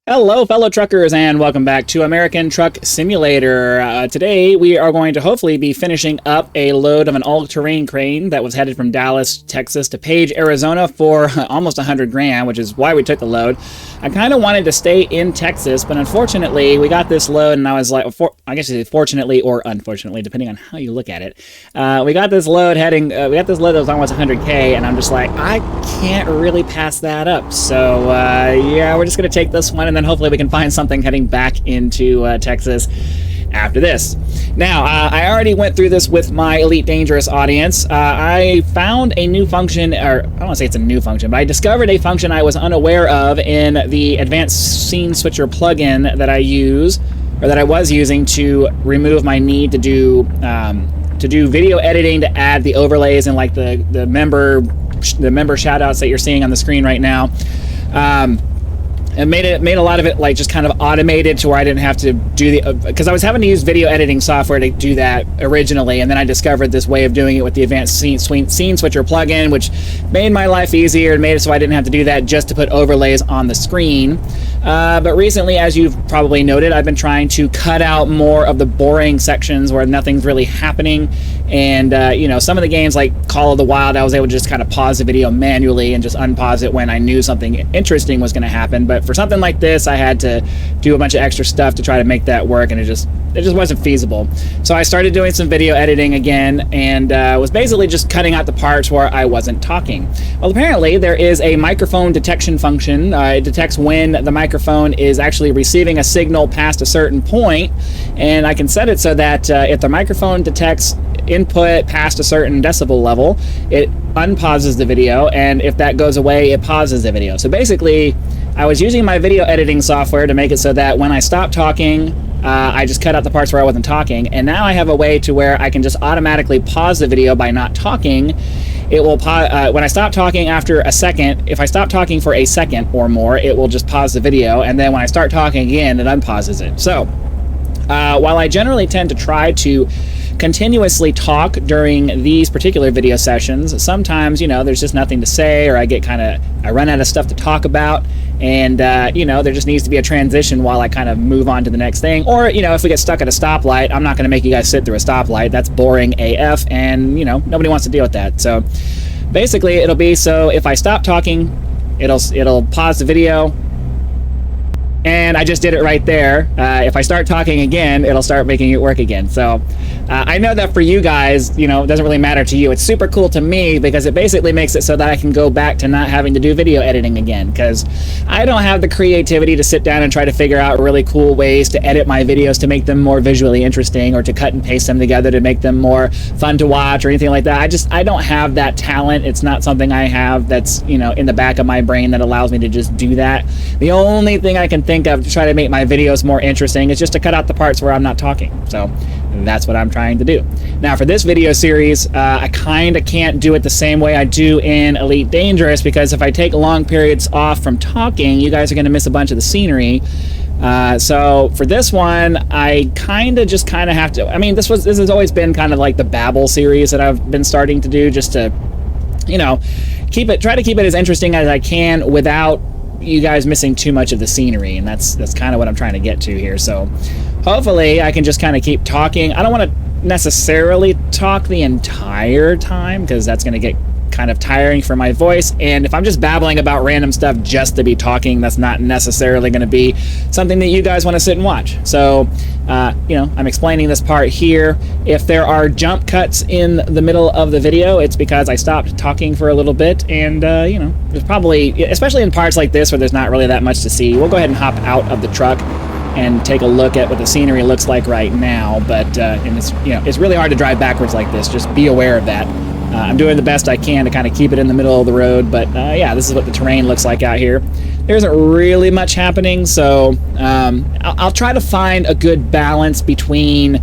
Hello, fellow truckers, and welcome back to American Truck Simulator. Today, we are going to hopefully be finishing up a load of an all-terrain crane that was headed from Dallas, Texas to Page, Arizona for almost 100 grand, which is why we took the load. I kind of wanted to stay in Texas, but unfortunately, we got this load, and I was like, I guess fortunately or unfortunately, depending on how you look at it. We got this load that was almost 100K, and I'm just like, I can't really pass that up. So, yeah, we're just going to take this one, and then hopefully we can find something heading back into Texas after this. Now, I already went through this with my Elite Dangerous audience. I found a new function, or I don't want to say it's a new function, but I discovered a function I was unaware of in the Advanced Scene Switcher plugin that I use, or that I was using to remove my need to do video editing to add the overlays and like the member shoutouts that you're seeing on the screen right now. And made a lot of it like just kind of automated to where I didn't have to do because I was having to use video editing software to do that originally, and then I discovered this way of doing it with the Advanced Scene Switcher plugin, which made my life easier and made it so I didn't have to do that just to put overlays on the screen. But recently, as you've probably noted, I've been trying to cut out more of the boring sections where nothing's really happening. And, some of the games like Call of the Wild, I was able to just kind of pause the video manually and just unpause it when I knew something interesting was going to happen. But for something like this, I had to do a bunch of extra stuff to try to make that work, and it just wasn't feasible. So I started doing some video editing again, and was basically just cutting out the parts where I wasn't talking. Well, apparently there is a microphone detection function. It detects when the microphone is actually receiving a signal past a certain point, and I can set it so that if the microphone detects input past a certain decibel level, it unpauses the video, and if that goes away, it pauses the video. So basically, I was using my video editing software to make it so that when I stopped talking, I just cut out the parts where I wasn't talking, and now I have a way to where I can just automatically pause the video by not talking. It will when I stop talking after a second, if I stop talking for a second or more, it will just pause the video, and then when I start talking again, it unpauses it. So, while I generally tend to try to continuously talk during these particular video sessions, sometimes, there's just nothing to say, or I run out of stuff to talk about, and, there just needs to be a transition while I kind of move on to the next thing. Or, if we get stuck at a stoplight, I'm not going to make you guys sit through a stoplight. That's boring AF, and, nobody wants to deal with that. So, basically, it'll be so if I stop talking, it'll pause the video, and I just did it right there. If I start talking again, it'll start making it work again. So I know that for you guys, it doesn't really matter to you. It's super cool to me because it basically makes it so that I can go back to not having to do video editing again, because I don't have the creativity to sit down and try to figure out really cool ways to edit my videos to make them more visually interesting, or to cut and paste them together to make them more fun to watch or anything like that. I don't have that talent. It's not something I have that's, in the back of my brain that allows me to just do that. The only thing I can think of to try to make my videos more interesting is just to cut out the parts where I'm not talking. So that's what I'm trying to do. Now for this video series, I kind of can't do it the same way I do in Elite Dangerous, because if I take long periods off from talking, you guys are going to miss a bunch of the scenery. So for this one, I kind of have to, this has always been kind of like the Babel series that I've been starting to do, just to, try to keep it as interesting as I can without you guys missing too much of the scenery, and that's kind of what I'm trying to get to here. So hopefully I can just kind of keep talking. I don't want to necessarily talk the entire time, because that's going to get kind of tiring for my voice, and if I'm just babbling about random stuff just to be talking, that's not necessarily going to be something that you guys want to sit and watch. So I'm explaining this part here. If there are jump cuts in the middle of the video, it's because I stopped talking for a little bit, and there's probably, especially in parts like this where there's not really that much to see, we'll go ahead and hop out of the truck and take a look at what the scenery looks like right now. But and it's really hard to drive backwards like this. Just be aware of that. I'm doing the best I can to kind of keep it in the middle of the road, but yeah, this is what the terrain looks like out here. There isn't really much happening, so I'll try to find a good balance between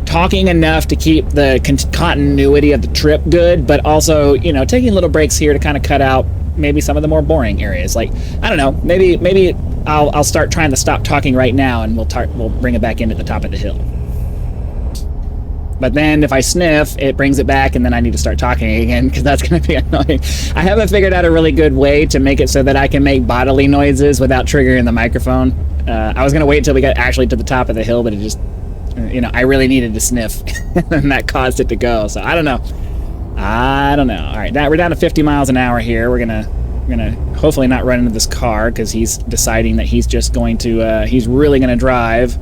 talking enough to keep the continuity of the trip good, but also, taking little breaks here to kind of cut out maybe some of the more boring areas. Like, I don't know, maybe I'll start trying to stop talking right now, and we'll bring it back in at the top of the hill. But then if I sniff, it brings it back, and then I need to start talking again, because that's going to be annoying. I haven't figured out a really good way to make it so that I can make bodily noises without triggering the microphone. I was going to wait until we got actually to the top of the hill, but it just, you know, I really needed to sniff, and that caused it to go. So I don't know. All right, now we're down to 50 miles an hour here. We're gonna hopefully not run into this car, because he's deciding that he's just going to, he's really going to drive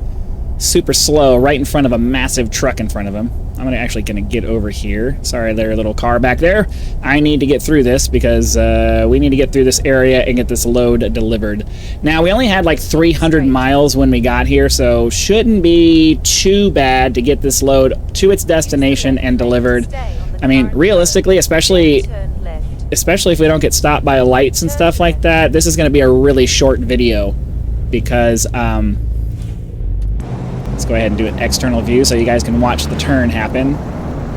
super slow right in front of a massive truck in front of him. I'm actually gonna get over here. Sorry, there, little car back there. I need to get through this, because we need to get through this area and get this load delivered. Now, we only had like 300 miles when we got here, so shouldn't be too bad to get this load to its destination and delivered. I mean, realistically, especially if we don't get stopped by lights and stuff like that, this is going to be a really short video, because let's go ahead and do an external view so you guys can watch the turn happen.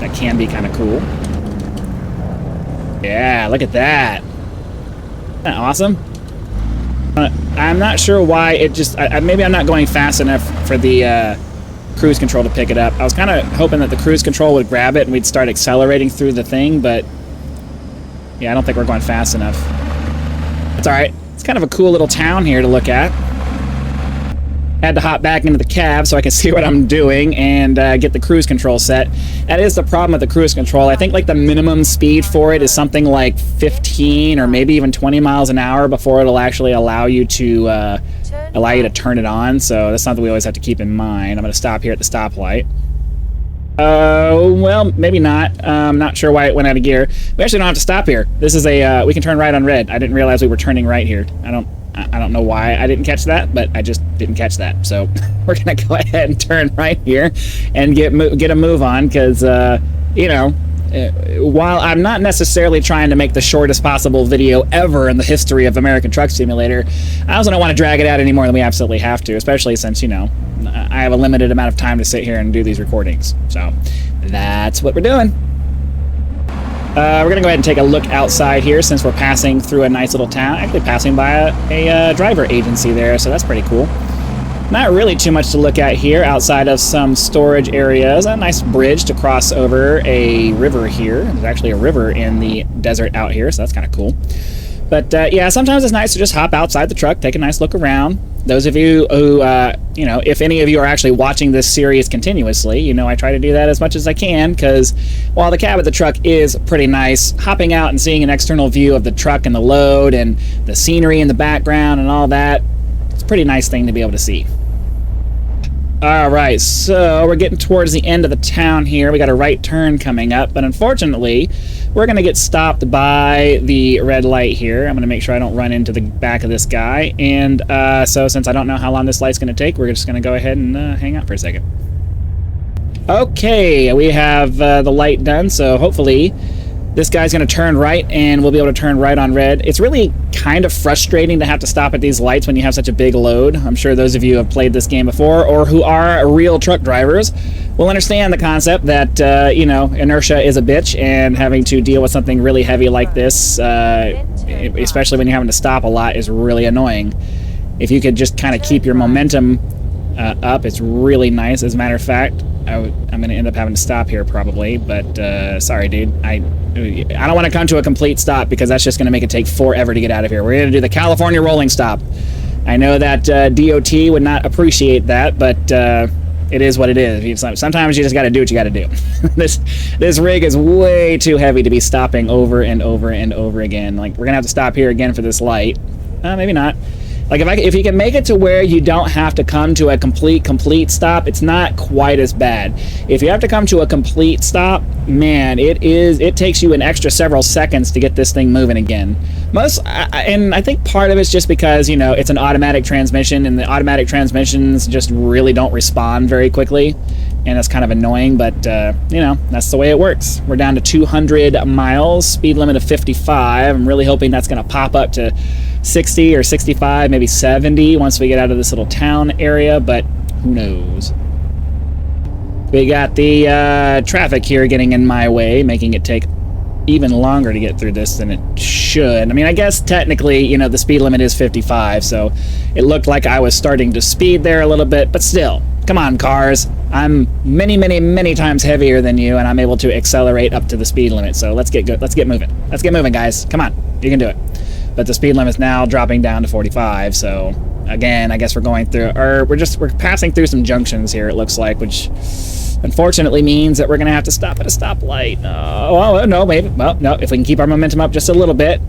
That can be kind of cool. Yeah, look at that. Isn't that awesome? I'm not sure why it just... maybe I'm not going fast enough for the cruise control to pick it up. I was kind of hoping that the cruise control would grab it and we'd start accelerating through the thing, but yeah, I don't think we're going fast enough. It's alright. It's kind of a cool little town here to look at. Had to hop back into the cab so I can see what I'm doing and get the cruise control set. That is the problem with the cruise control. I think like the minimum speed for it is something like 15 or maybe even 20 miles an hour before it'll actually allow you to turn it on. So that's something we always have to keep in mind. I'm going to stop here at the stoplight. Well, maybe not. I'm not sure why it went out of gear. We actually don't have to stop here. This is a, we can turn right on red. I didn't realize we were turning right here. I don't know why I didn't catch that, but I just didn't catch that. So we're going to go ahead and turn right here and get a move on, because, you know, while I'm not necessarily trying to make the shortest possible video ever in the history of American Truck Simulator, I also don't want to drag it out any more than we absolutely have to, especially since, you know, I have a limited amount of time to sit here and do these recordings. So that's what we're doing. We're going to go ahead and take a look outside here, since we're passing through a nice little town. Actually passing by a driver agency there, so that's pretty cool. Not really too much to look at here outside of some storage areas. A nice bridge to cross over a river here. There's actually a river in the desert out here, so that's kind of cool. But yeah, sometimes it's nice to just hop outside the truck, take a nice look around. Those of you who, you know, if any of you are actually watching this series continuously, you know I try to do that as much as I can, because while the cab of the truck is pretty nice, hopping out and seeing an external view of the truck and the load and the scenery in the background and all that, it's a pretty nice thing to be able to see. Alright, so we're getting towards the end of the town here. We got a right turn coming up, but unfortunately, we're going to get stopped by the red light here. I'm going to make sure I don't run into the back of this guy, and so since I don't know how long this light's going to take, we're just going to go ahead and hang out for a second. Okay, we have the light done, so hopefully this guy's going to turn right, and we'll be able to turn right on red. It's really kind of frustrating to have to stop at these lights when you have such a big load. I'm sure those of you who have played this game before, or who are real truck drivers, will understand the concept that, you know, inertia is a bitch, and having to deal with something really heavy like this, especially when you're having to stop a lot, is really annoying. If you could just kind of keep your momentum up, it's really nice. As a matter of fact, I'm going to end up having to stop here probably, but sorry, dude. I don't want to come to a complete stop, because that's just going to make it take forever to get out of here. We're going to do the California rolling stop. I know that DOT would not appreciate that, but it is what it is. Sometimes you just got to do what you got to do. This rig is way too heavy to be stopping over and over and over again. Like, we're going to have to stop here again for this light. Maybe not. Like, if you can make it to where you don't have to come to a complete stop, it's not quite as bad. If you have to come to a complete stop, man, it takes you an extra several seconds to get this thing moving again. And I think part of it's just because, you know, it's an automatic transmission, and the automatic transmissions just really don't respond very quickly, and that's kind of annoying, but, you know, that's the way it works. We're down to 200 miles, speed limit of 55. I'm really hoping that's going to pop up to 60 or 65, maybe 70 once we get out of this little town area, but who knows. We got the traffic here getting in my way, making it take even longer to get through this than it should. I mean, I guess technically, you know, the speed limit is 55, so it looked like I was starting to speed there a little bit, but still, Come on, cars. I'm many, many, many times heavier than you, and I'm able to accelerate up to the speed limit. So let's get good. Let's get moving. Let's get moving, guys. Come on. You can do it. But the speed limit's now dropping down to 45. So again, I guess we're going through, or we're passing through some junctions here, it looks like, which unfortunately means that we're going to have to stop at a stoplight. Oh, no, maybe. Well, no, if we can keep our momentum up just a little bit.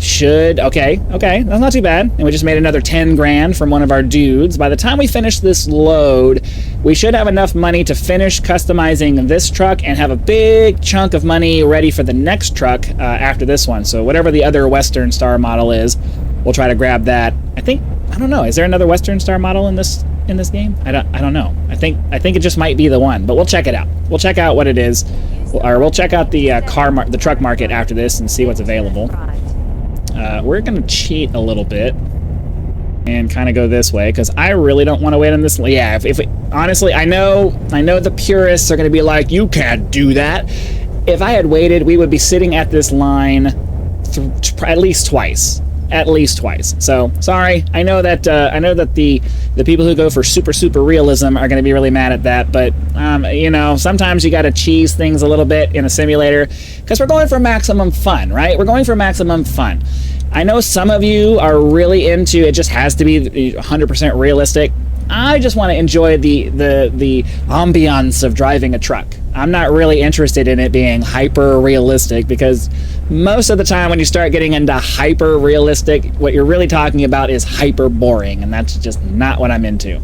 Okay, that's not too bad. And we just made another 10 grand from one of our dudes. By the time we finish this load, we should have enough money to finish customizing this truck and have a big chunk of money ready for the next truck after this one. So whatever the other Western Star model is, we'll try to grab that. I don't know, is there another Western Star model in this game? I don't know. I think it just might be the one, but we'll check it out. We'll check out what it is, or we'll check out the the truck market after this and see what's available. We're gonna cheat a little bit and kind of go this way because I really don't want to wait on this. Yeah, honestly, I know the purists are gonna be like, you can't do that. If I had waited, we would be sitting at this line at least twice. So sorry. I know that the people who go for super realism are going to be really mad at that, but sometimes you got to cheese things a little bit in a simulator because we're going for maximum fun, right? We're going for maximum fun. I know some of you are really into it. Just has to be 100% realistic. I just want to enjoy the ambiance of driving a truck. I'm not really interested in it being hyper realistic because most of the time when you start getting into hyper realistic, what you're really talking about is hyper boring, and that's just not what I'm into.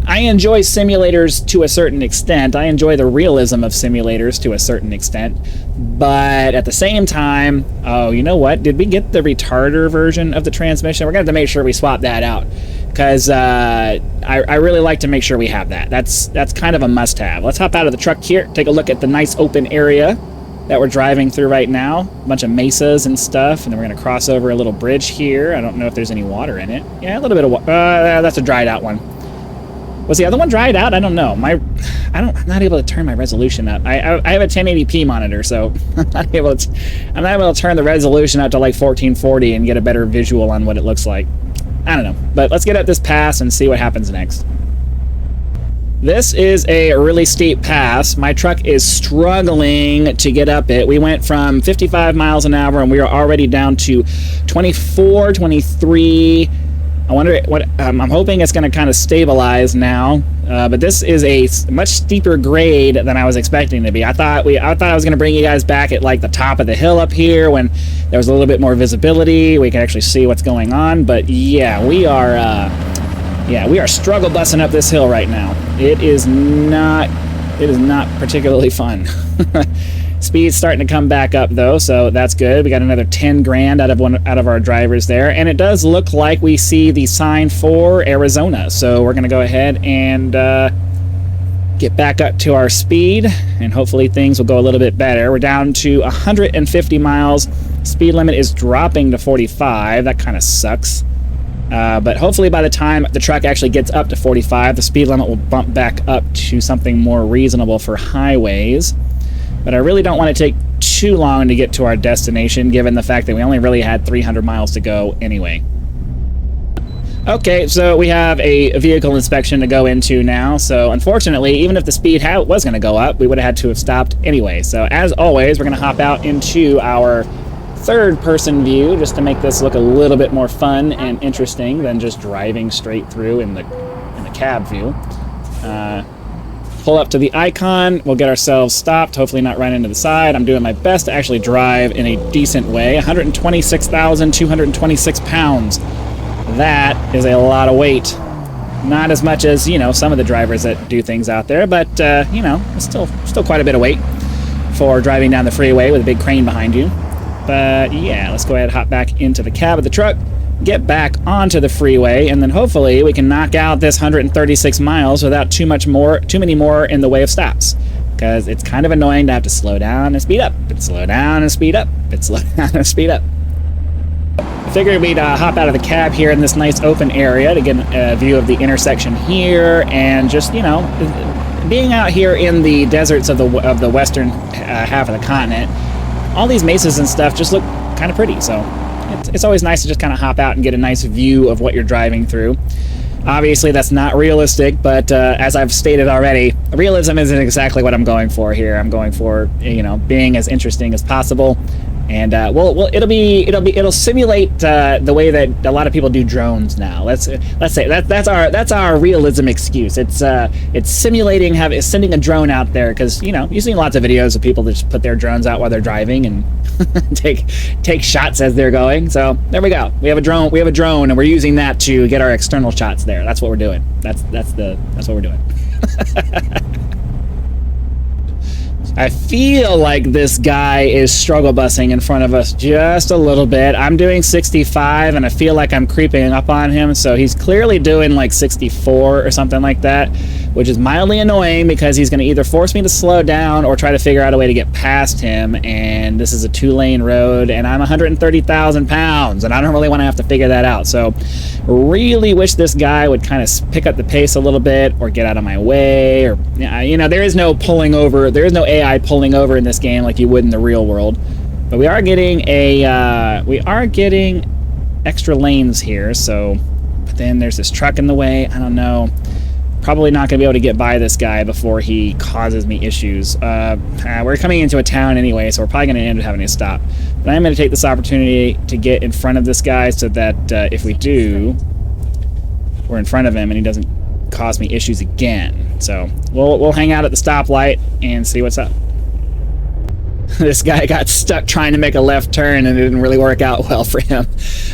I enjoy simulators to a certain extent. I enjoy the realism of simulators to a certain extent, but at the same time, oh, you know what? Did we get the retarder version of the transmission? We're gonna have to make sure we swap that out because I really like to make sure we have that. That's kind of a must-have. Let's hop out of the truck here, take a look at the nice open area that we're driving through right now. A bunch of mesas and stuff, and then we're going to cross over a little bridge here. I don't know if there's any water in it. Yeah, a little bit of water. That's a dried out one. Was the other one dried out? I don't know. I'm not able to turn my resolution up. I have a 1080p monitor, so I'm not able to turn the resolution up to like 1440 and get a better visual on what it looks like. I don't know, but let's get up this pass and see what happens next. This is a really steep pass. My truck is struggling to get up it. We went from 55 miles an hour and we are already down to 24, 23. I wonder what, I'm hoping it's going to kind of stabilize now, but this is a much steeper grade than I was expecting to be. I thought I was going to bring you guys back at like the top of the hill up here when there was a little bit more visibility. We can actually see what's going on, but yeah, we are struggle busting up this hill right now. It is not particularly fun. Speed's starting to come back up though, so that's good. We got another 10 grand out of our drivers there, and it does look like we see the sign for Arizona. So we're gonna go ahead and get back up to our speed, and hopefully things will go a little bit better. We're down to 150 miles. Speed limit is dropping to 45. That kind of sucks. But hopefully by the time the truck actually gets up to 45, the speed limit will bump back up to something more reasonable for highways. But I really don't want to take too long to get to our destination, given the fact that we only really had 300 miles to go anyway. Okay, so we have a vehicle inspection to go into now. So unfortunately, even if the speed was going to go up, we would have had to have stopped anyway. So as always, we're going to hop out into our third-person view just to make this look a little bit more fun and interesting than just driving straight through in the cab view. Pull up to the icon, we'll get ourselves stopped, hopefully not run into the side. I'm doing my best to actually drive in a decent way. 126,226 pounds. That is a lot of weight. Not as much as, some of the drivers that do things out there, but, it's still quite a bit of weight for driving down the freeway with a big crane behind you. But yeah, let's go ahead and hop back into the cab of the truck, get back onto the freeway, and then hopefully we can knock out this 136 miles without too many more in the way of stops. Because it's kind of annoying to have to slow down and speed up, and slow down and speed up, and slow down and speed up. I figured we'd hop out of the cab here in this nice open area to get a view of the intersection here, and just, being out here in the deserts of the western half of the continent, all these mesas and stuff just look kind of pretty, so it's always nice to just kind of hop out and get a nice view of what you're driving through. Obviously, that's not realistic, but as I've stated already, realism isn't exactly what I'm going for here. I'm going for, being as interesting as possible, and it'll simulate the way that a lot of people do drones now. Let's say that's our realism excuse. It's simulating sending a drone out there, because you've seen lots of videos of people that just put their drones out while they're driving and take shots as they're going. So there we go. We have a drone, and we're using that to get our external shots there. That's what we're doing. That's what we're doing. I feel like this guy is struggle busing in front of us just a little bit. I'm doing 65, and I feel like I'm creeping up on him, so he's clearly doing like 64 or something like that, which is mildly annoying because he's going to either force me to slow down or try to figure out a way to get past him, and this is a 2-lane road, and I'm 130,000 pounds, and I don't really want to have to figure that out. So really wish this guy would kind of pick up the pace a little bit or get out of my way, or there is no pulling over. There is no AI pulling over in this game like you would in the real world, but we are getting extra lanes here. So, but then there's this truck in the way. I don't know. Probably not going to be able to get by this guy before he causes me issues. We're coming into a town anyway, so we're probably going to end up having to stop. But I'm going to take this opportunity to get in front of this guy so that if we do, we're in front of him and he doesn't cause me issues again. So we'll hang out at the stoplight and see what's up. This guy got stuck trying to make a left turn, and it didn't really work out well for him.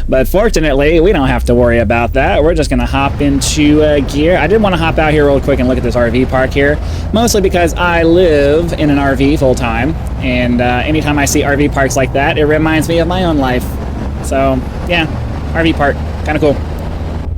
But fortunately, we don't have to worry about that. We're just going to hop into gear. I did want to hop out here real quick and look at this RV park here, mostly because I live in an RV full time, and anytime I see RV parks like that, it reminds me of my own life. So yeah, RV park, kind of cool.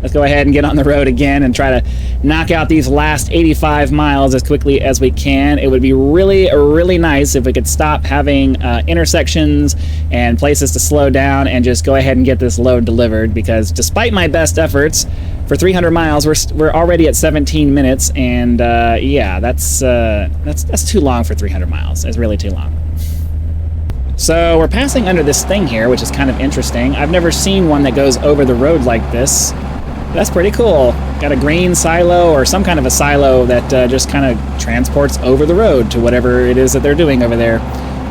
Let's go ahead and get on the road again and try to knock out these last 85 miles as quickly as we can. It would be really, really nice if we could stop having intersections and places to slow down and just go ahead and get this load delivered, because despite my best efforts, for 300 miles, we're already at 17 minutes, and yeah, that's too long for 300 miles. It's really too long. So we're passing under this thing here, which is kind of interesting. I've never seen one that goes over the road like this. That's pretty cool. Got a green silo or some kind of a silo that just kind of transports over the road to whatever it is that they're doing over there.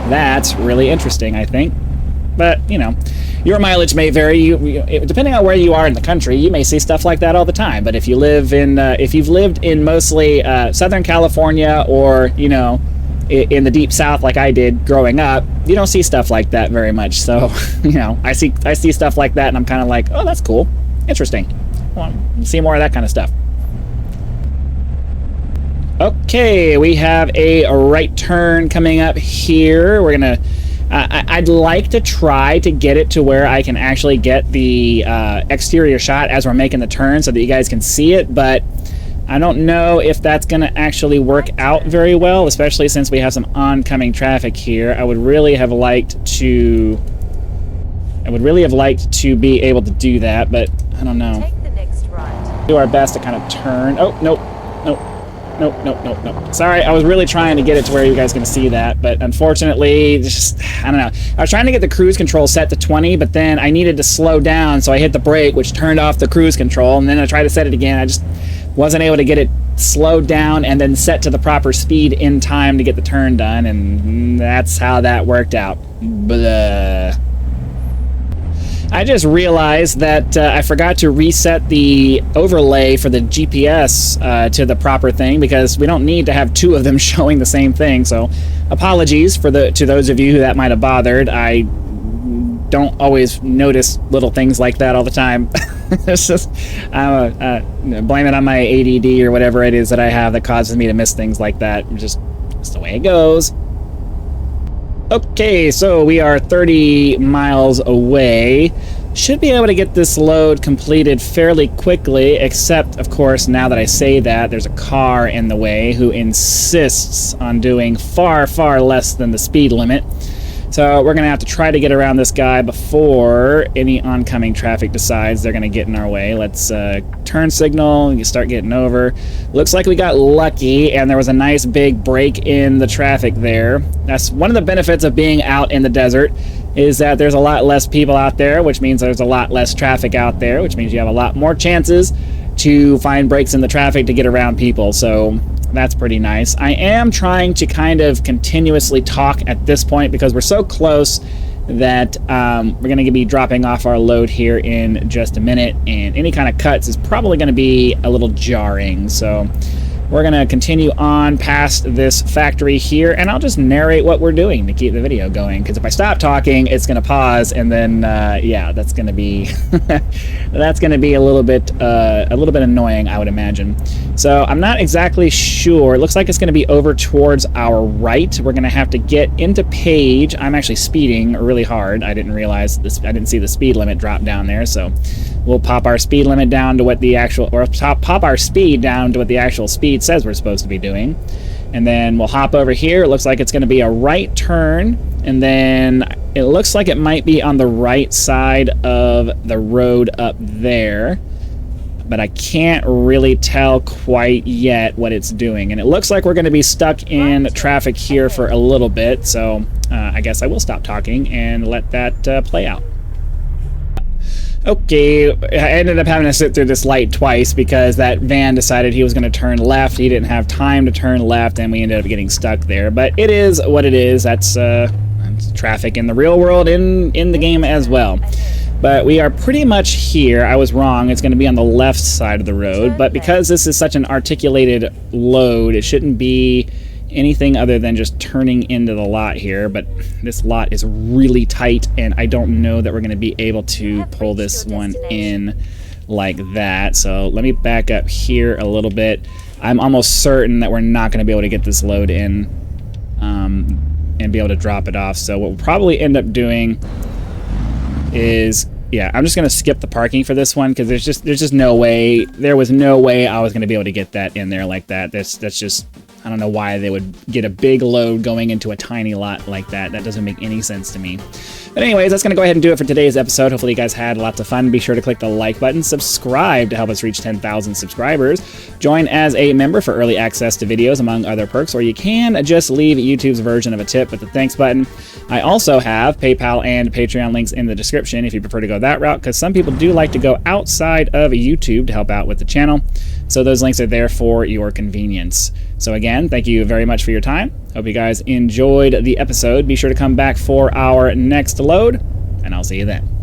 That's really interesting, I think. But, your mileage may vary. Depending on where you are in the country, you may see stuff like that all the time. But if you live in, if you've lived in mostly Southern California or, in the deep South like I did growing up, you don't see stuff like that very much. So, I see stuff like that and I'm kind of like, oh, that's cool. Interesting. I want to see more of that kind of stuff. Okay, we have a right turn coming up here. We're gonna I'd like to try to get it to where I can actually get the exterior shot as we're making the turn so that you guys can see it, but I don't know if that's going to actually work out very well, especially since we have some oncoming traffic here. I would really have liked to be able to do that, but I don't know. Take the next right. Do our best to kind of turn. Oh, nope. Sorry, I was really trying to get it to where you guys can see that, but unfortunately, I don't know. I was trying to get the cruise control set to 20, but then I needed to slow down, so I hit the brake, which turned off the cruise control, and then I tried to set it again. I just wasn't able to get it slowed down and then set to the proper speed in time to get the turn done, and that's how that worked out. Blah. I just realized that I forgot to reset the overlay for the GPS to the proper thing, because we don't need to have two of them showing the same thing. So apologies to those of you who that might have bothered. I don't always notice little things like that all the time. It's just blame it on my ADD or whatever it is that I have that causes me to miss things like that. Just the way it goes. Okay, so we are 30 miles away. Should be able to get this load completed fairly quickly, except, of course, now that I say that, there's a car in the way who insists on doing far, far less than the speed limit. So we're going to have to try to get around this guy before any oncoming traffic decides they're going to get in our way. Let's turn signal, you start getting over. Looks like we got lucky and there was a nice big break in the traffic there. That's one of the benefits of being out in the desert, is that there's a lot less people out there, which means there's a lot less traffic out there, which means you have a lot more chances to find breaks in the traffic to get around people, so that's pretty nice. I am trying to kind of continuously talk at this point because we're so close that we're going to be dropping off our load here in just a minute, and any kind of cuts is probably going to be a little jarring, so we're going to continue on past this factory here, and I'll just narrate what we're doing to keep the video going, because if I stop talking, it's going to pause, and then, yeah, that's going to be that's going to be a little bit annoying, I would imagine. So I'm not exactly sure. It looks like it's going to be over towards our right. We're going to have to get into Page. I'm actually speeding really hard. I didn't realize this. I didn't see the speed limit drop down there, so we'll pop our speed limit down to what the actual, or pop our speed down to what the actual speed says we're supposed to be doing, and then we'll hop over here. It looks like it's going to be a right turn, and then it looks like it might be on the right side of the road up there, but I can't really tell quite yet what it's doing, and it looks like we're going to be stuck in traffic here for a little bit, so I guess I will stop talking and let that play out. Okay, I ended up having to sit through this light twice because that van decided he was going to turn left. He didn't have time to turn left, and we ended up getting stuck there. But it is what it is. That's traffic in the real world, in the game as well. But we are pretty much here. I was wrong. It's going to be on the left side of the road. But because this is such an articulated load, it shouldn't be anything other than just turning into the lot here, but this lot is really tight, and I don't know that we're going to be able to pull this one in like that. So let me back up here a little bit. I'm almost certain that we're not going to be able to get this load in and be able to drop it off. So what we'll probably end up doing is, yeah, I'm just going to skip the parking for this one because there's just no way, there was no way I was going to be able to get that in there like that. That's just, I don't know why they would get a big load going into a tiny lot like that. That doesn't make any sense to me. But anyways, that's going to go ahead and do it for today's episode. Hopefully you guys had lots of fun. Be sure to click the like button, subscribe to help us reach 10,000 subscribers, join as a member for early access to videos, among other perks, or you can just leave YouTube's version of a tip with the thanks button. I also have PayPal and Patreon links in the description if you prefer to go that route, because some people do like to go outside of YouTube to help out with the channel. So those links are there for your convenience. So again, thank you very much for your time. Hope you guys enjoyed the episode. Be sure to come back for our next load, and I'll see you then.